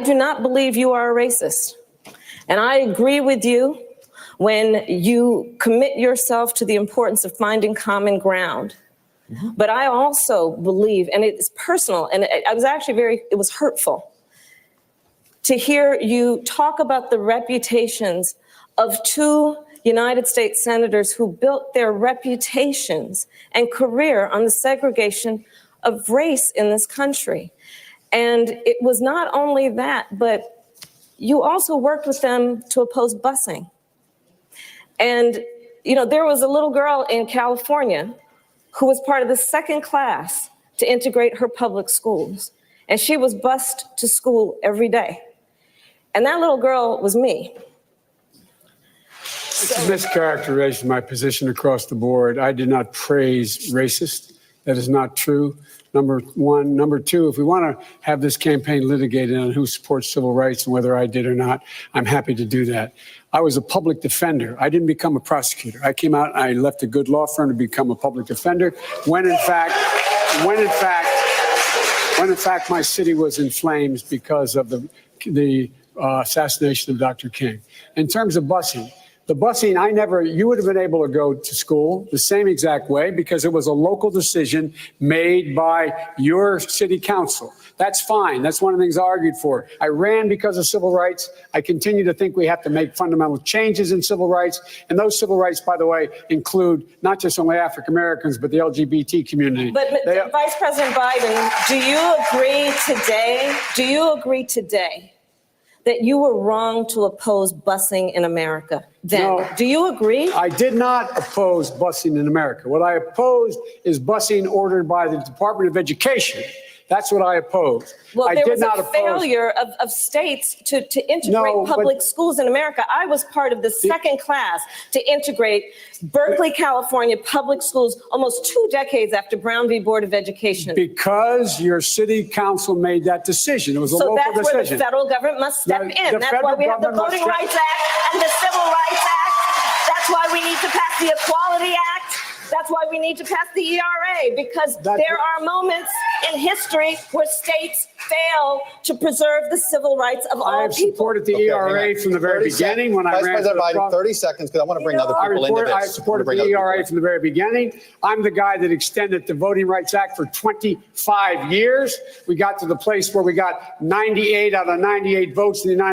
I do not believe you are a racist. And I agree with you when you commit yourself to the importance of finding common ground. But I also believe, and it's personal, and I was actually it was hurtful to hear you talk about the reputations of two United States senators who built their reputations and career on the segregation of race in this country. And it was not only that, but you also worked with them to oppose busing. And, you know, there was a little girl in California who was part of the second class to integrate her public schools. And she was bused to school every day. And that little girl was me. It's a mischaracterization of my position across the board. I did not praise racist. That is not true. Number one. Number two, if we want to have this campaign litigated on who supports civil rights and whether I did or not, I'm happy to do that. I was a public defender. I didn't become a prosecutor. I came out and I left a good law firm to become a public defender when in fact my city was in flames because of the assassination of Dr. King. In terms of busing, the busing, you would have been able to go to school the same exact way because it was a local decision made by your city council. That's fine. That's one of the things I argued for. I ran because of civil rights. I continue to think we have to make fundamental changes in civil rights. And those civil rights, by the way, include not just only African Americans, but the LGBT community. But Vice President Biden, do you agree today that you were wrong to oppose busing in America then? No, do you agree? I did not oppose busing in America. What I opposed is busing ordered by the Department of Education. That's what I opposed. Well, there was a failure of states to integrate public schools in America. I was part of the second class to integrate Berkeley, California public schools almost 2 decades after Brown v. Board of Education. Because your city council made that decision. It was a local decision. So that's where the federal government must step in. That's why we have the Voting Rights Act and the Civil Rights Act. That's why we need to pass the Equality Act. That's why we need to pass the ERA, because there are moments in history where states fail to preserve the civil rights of all people. I have supported the ERA from the very beginning when I ran. Vice President Biden, 30 seconds, because I want to bring other people into this. I supported the ERA from the very beginning. I'm the guy that extended the Voting Rights Act for 25 years. We got to the place where we got 98 out of 98 votes in the United States.